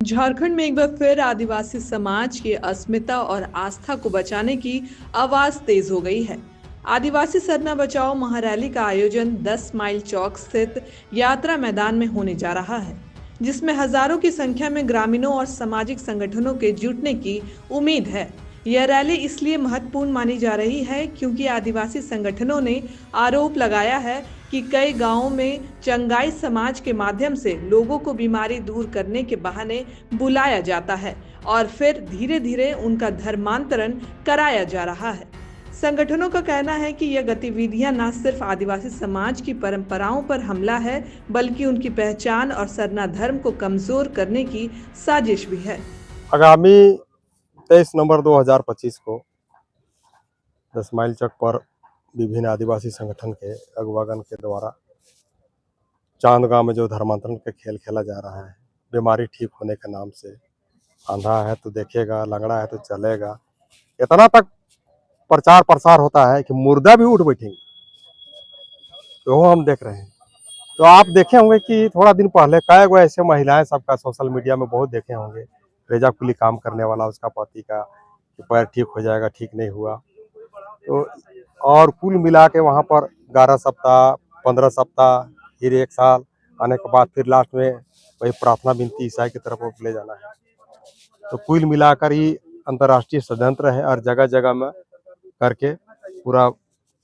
झारखंड में एक बार फिर आदिवासी समाज की अस्मिता और आस्था को बचाने की आवाज तेज हो गई है। आदिवासी सरना बचाओ महारैली का आयोजन 10 माइल चौक स्थित यात्रा मैदान में होने जा रहा है, जिसमें हजारों की संख्या में ग्रामीणों और सामाजिक संगठनों के जुटने की उम्मीद है। यह रैली इसलिए महत्वपूर्ण मानी जा रही है क्योंकि आदिवासी संगठनों ने आरोप लगाया है कि कई गांवों में चंगाई समाज के माध्यम से लोगों को बीमारी दूर करने के बहाने बुलाया जाता है और फिर धीरे धीरे उनका धर्मांतरण कराया जा रहा है। संगठनों का कहना है कि यह गतिविधियां न सिर्फ आदिवासी समाज की परंपराओं पर हमला है, बल्कि उनकी पहचान और सरना धर्म को कमजोर करने की साजिश भी है। आगामी 23 नवंबर 2025 को 10 माइल चौक पर विभिन्न आदिवासी संगठन के अगवागन के द्वारा चांद गांव में जो धर्मांतरण का खेल खेला जा रहा है, बीमारी ठीक होने के नाम से, अंधा है तो देखेगा, लंगड़ा है तो चलेगा, इतना तक प्रचार प्रसार होता है कि मुर्दा भी उठ बैठेंगे। तो वो हम देख रहे हैं। तो आप देखे होंगे कि थोड़ा दिन पहले कई गो ऐसे महिलाएं सबका सोशल मीडिया में बहुत देखे होंगे, रेजा कुली काम करने वाला उसका पति का कि पैर ठीक हो जाएगा, ठीक नहीं हुआ। तो और कुल मिला के वहाँ पर 11 सप्ताह 15 सप्ताह फिर 1 साल आने के बाद फिर लास्ट में वही प्रार्थना विनती ईसाई की तरफ ले जाना है। तो कुल मिलाकर ही अंतर्राष्ट्रीय षड्यंत्र है और जगह जगह में करके पूरा,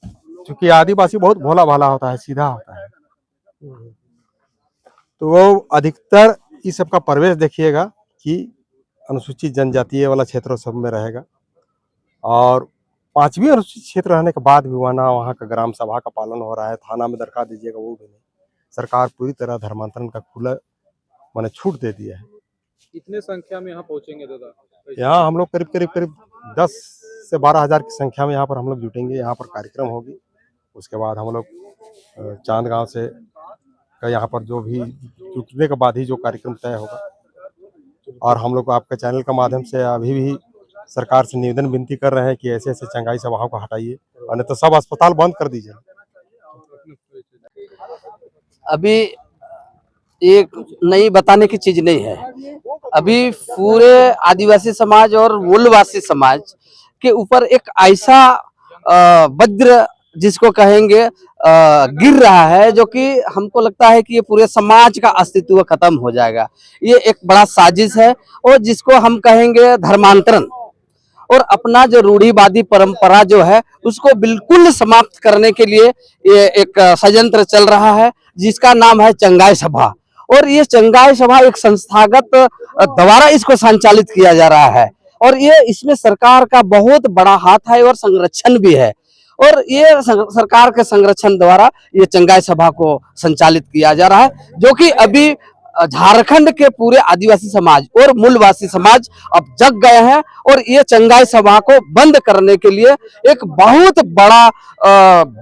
क्योंकि आदिवासी बहुत भोला भाला होता है, सीधा होता है, तो वो अधिकतर इस सब का प्रवेश देखिएगा कि अनुसूचित जनजातीय वाला क्षेत्रों सब में रहेगा। और 5वीं अनुसूचित क्षेत्र रहने के बाद भी वहाँ का ग्राम सभा का पालन हो रहा है, थाना में दरखास्त दीजिएगा वो भी नहीं। सरकार पूरी तरह धर्मांतरण का खुला माने छूट दे दिया है। कितने संख्या में यहाँ पहुँचेंगे दादा? यहाँ हम लोग करीब 10 से 12 हज़ार की संख्या में यहाँ पर हम लोग जुटेंगे। यहाँ पर कार्यक्रम होगी, उसके बाद हम लोग चांद गाँव से यहाँ पर जो भी जुटने के बाद ही जो कार्यक्रम तय होगा। और हम लोग आपके चैनल के माध्यम से अभी भी सरकार से निवेदन विनती कर रहे हैं कि ऐसे ऐसे चंगाई सभाओं को हटाइए और नहीं तो सब अस्पताल बंद कर दीजिए। अभी एक नई बताने की चीज नहीं है। अभी पूरे आदिवासी समाज और मूलवासी समाज के ऊपर एक ऐसा वज्र जिसको कहेंगे गिर रहा है, जो कि हमको लगता है कि ये पूरे समाज का अस्तित्व खत्म हो जाएगा। ये एक बड़ा साजिश है और जिसको हम कहेंगे धर्मांतरण, और अपना जो रूढ़िवादी परंपरा जो है उसको बिल्कुल समाप्त करने के लिए ये एक षड्यंत्र चल रहा है, जिसका नाम है चंगाई सभा। और ये चंगाई सभा एक संस्थागत द्वारा इसको संचालित किया जा रहा है और ये इसमें सरकार का बहुत बड़ा हाथ है और संरक्षण भी है। और ये सरकार के संरक्षण द्वारा ये चंगाई सभा को संचालित किया जा रहा है, जो कि अभी झारखंड के पूरे आदिवासी समाज और मूलवासी समाज अब जग गए हैं और ये चंगाई सभा को बंद करने के लिए एक बहुत बड़ा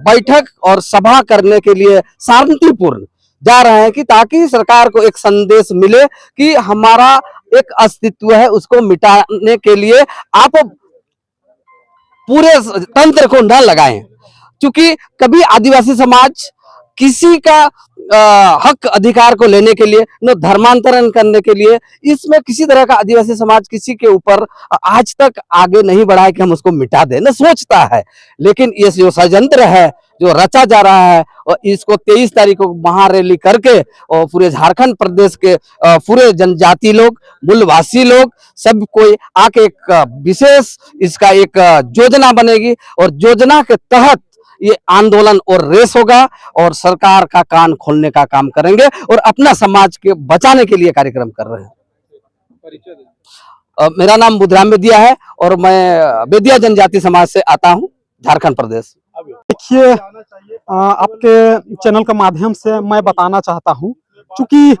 बैठक और सभा करने के लिए शांतिपूर्ण जा रहे हैं, कि ताकि सरकार को एक संदेश मिले कि हमारा एक अस्तित्व है, उसको मिटाने के लिए आप पूरे तंत्र को न लगाएं। क्योंकि कभी आदिवासी समाज किसी का हक अधिकार को लेने के लिए, न धर्मांतरण करने के लिए, इसमें किसी तरह का आदिवासी समाज किसी के ऊपर आज तक आगे नहीं बढ़ा है कि हम उसको मिटा दें, न सोचता है। लेकिन ये जो षड्यंत्र है जो रचा जा रहा है, और इसको 23 तारीख को महारैली करके और पूरे झारखंड प्रदेश के पूरे जनजाति लोग, मूलवासी लोग, सब कोई आके एक विशेष इसका एक योजना बनेगी और योजना के तहत ये आंदोलन और रेस होगा और सरकार का कान खोलने का काम करेंगे और अपना समाज के बचाने के लिए कार्यक्रम कर रहे हैं। मेरा नाम बुधराम बेदिया है और मैं बेदिया जनजाति समाज से आता हूं, झारखंड प्रदेश। देखिए, आपके चैनल के माध्यम से मैं बताना चाहता हूं, चूंकि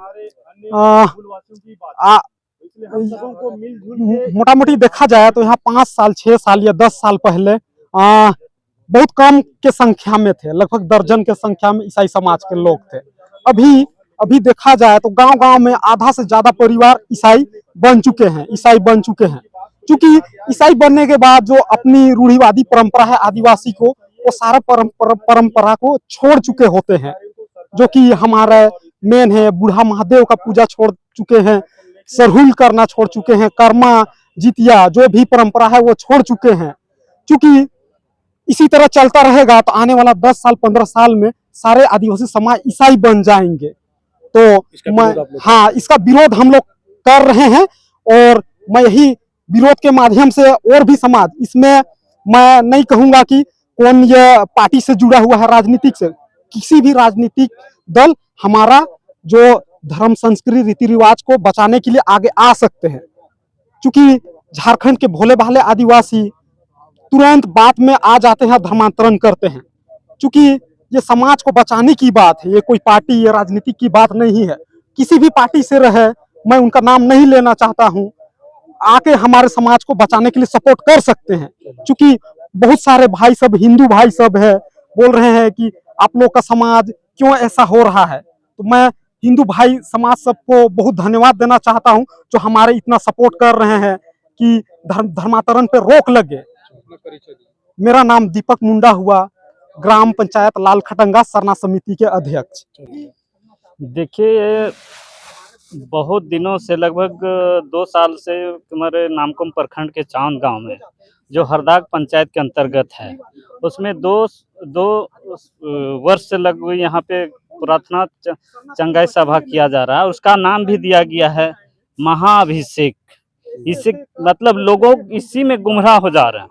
मोटा मोटी देखा जाए तो यहाँ 5 साल 6 साल या 10 साल पहले बहुत कम के संख्या में थे, लगभग दर्जन के संख्या में ईसाई समाज के लोग थे। अभी देखा जाए तो गांव-गांव में आधा से ज्यादा परिवार ईसाई बन चुके हैं। क्योंकि ईसाई बनने के बाद जो अपनी रूढ़िवादी परंपरा है आदिवासी को, वो सारा परंपरा को छोड़ चुके होते हैं, जो कि हमारे मेन है, बूढ़ा महादेव का पूजा छोड़ चुके हैं, सरहुल करना छोड़ चुके हैं, कर्मा जितिया जो भी परंपरा है वो छोड़ चुके हैं। क्योंकि इसी तरह चलता रहेगा तो आने वाला 10 साल 15 साल में सारे आदिवासी समाज ईसाई बन जाएंगे। तो हाँ, इसका विरोध हम लोग कर रहे हैं और मैं यही विरोध के माध्यम से और भी समाज, इसमें मैं नहीं कहूंगा कि कौन ये पार्टी से जुड़ा हुआ है राजनीतिक से, किसी भी राजनीतिक दल हमारा जो धर्म संस्कृति रीति रिवाज को बचाने के लिए आगे आ सकते हैं। क्योंकि झारखंड के भोले भाले आदिवासी तुरंत बात में आ जाते हैं, धर्मांतरण करते हैं। क्योंकि ये समाज को बचाने की बात है, ये कोई पार्टी या राजनीति की बात नहीं है। किसी भी पार्टी से रहे, मैं उनका नाम नहीं लेना चाहता हूँ, आके हमारे समाज को बचाने के लिए सपोर्ट कर सकते हैं। क्योंकि बहुत सारे भाई सब, हिंदू भाई सब है, बोल रहे हैं कि आप लोग का समाज क्यों ऐसा हो रहा है। तो मैं हिंदू भाई समाज सबको बहुत धन्यवाद देना चाहता हूं जो हमारे इतना सपोर्ट कर रहे हैं कि धर्मांतरण पे रोक लगे। अपना परिचय दीजिए। मेरा नाम दीपक मुंडा हुआ, ग्राम पंचायत लाल खटंगा सरना समिति के अध्यक्ष। देखिए, बहुत दिनों से लगभग 2 साल से हमारे नामकुम प्रखंड के चांद गांव में, जो हरदाग पंचायत के अंतर्गत है, उसमें दो वर्ष से लगभग यहाँ पे प्रार्थना चंगाई सभा किया जा रहा है। उसका नाम भी दिया गया है महाअभिषेक। इससे मतलब लोगों इसी में गुमराह हो जा रहे हैं।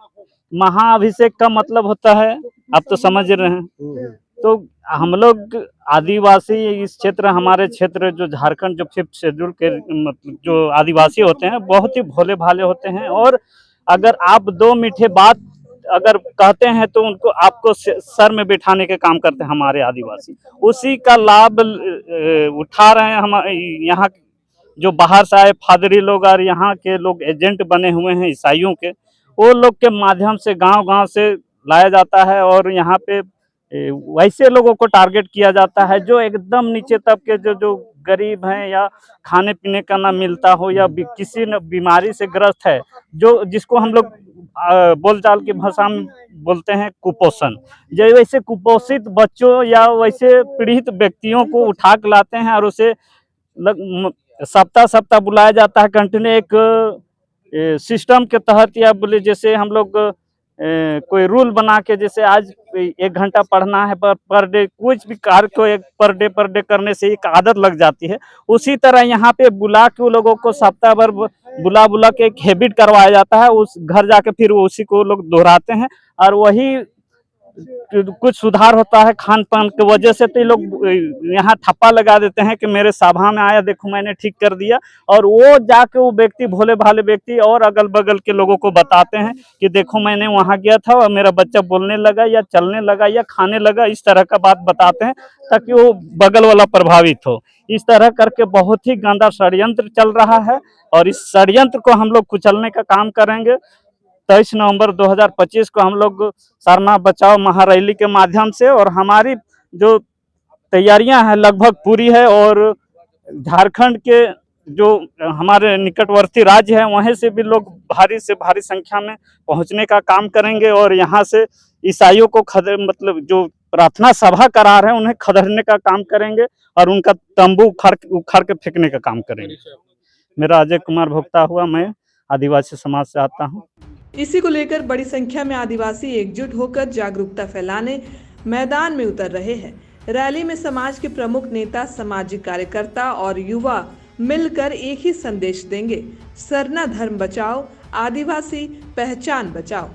महाअभिषेक का मतलब होता है, आप तो समझ रहे हैं। तो हम लोग आदिवासी इस क्षेत्र, हमारे क्षेत्र जो झारखंड जो 5th शेड्यूल के मतलब जो आदिवासी होते हैं, बहुत ही भोले भाले होते हैं। और अगर आप 2 मीठे बात अगर कहते हैं तो उनको आपको सर में बिठाने के काम करते हैं हमारे आदिवासी। उसी का लाभ उठा रहे हैं हम यहाँ जो बाहर से आए फादरी लोग और यहाँ के लोग एजेंट बने हुए हैं ईसाइयों के, वो लोग के माध्यम से गांव-गांव से लाया जाता है और यहाँ पे वैसे लोगों को टारगेट किया जाता है जो एकदम नीचे तबके जो गरीब हैं या खाने पीने का ना मिलता हो या किसी न बीमारी से ग्रस्त है, जो जिसको हम लोग बोलचाल की भाषा में बोलते हैं कुपोषण। जो वैसे कुपोषित बच्चों या वैसे पीड़ित व्यक्तियों को उठा के लाते हैं और उसे सप्ताह बुलाया जाता है कंटिन्यू एक सिस्टम के तहत, या बोले जैसे हम लोग कोई रूल बना के, जैसे आज 1 घंटा पढ़ना है पर डे, कुछ भी कार्य को पर डे करने से एक आदत लग जाती है। उसी तरह यहाँ पे बुला के लोगों को सप्ताह भर बुला के एक हैबिट करवाया जाता है। उस घर जाके फिर उसी को लोग दोहराते हैं और वही कुछ सुधार होता है खान पान की वजह से। तो लोग यहाँ ठप्पा लगा देते हैं कि मेरे सभा में आया, देखो मैंने ठीक कर दिया। और वो जाके वो व्यक्ति, भोले भाले व्यक्ति और अगल बगल के लोगों को बताते हैं कि देखो मैंने वहाँ गया था और मेरा बच्चा बोलने लगा या चलने लगा या खाने लगा, इस तरह का बात बताते हैं ताकि वो बगल वाला प्रभावित हो। इस तरह करके बहुत ही गंदा षड्यंत्र चल रहा है और इस षड्यंत्र को हम लोग कुचलने का काम करेंगे। 23 नवंबर 2025 को हम लोग सरना बचाओ महारैली के माध्यम से, और हमारी जो तैयारियां हैं लगभग पूरी है। और झारखंड के जो हमारे निकटवर्ती राज्य हैं वहीं से भी लोग भारी से भारी संख्या में पहुंचने का काम करेंगे और यहाँ से ईसाइयों को मतलब जो प्रार्थना सभा करा रहे हैं उन्हें खदेड़ने का काम करेंगे और उनका तंबू उखाड़ के फेंकने का काम करेंगे। मेरा अजय कुमार भोक्ता हुआ, मैं आदिवासी समाज से आता हूँ। इसी को लेकर बड़ी संख्या में आदिवासी एकजुट होकर जागरूकता फैलाने मैदान में उतर रहे हैं। रैली में समाज के प्रमुख नेता, सामाजिक कार्यकर्ता और युवा मिलकर एक ही संदेश देंगे: सरना धर्म बचाओ, आदिवासी पहचान बचाओ।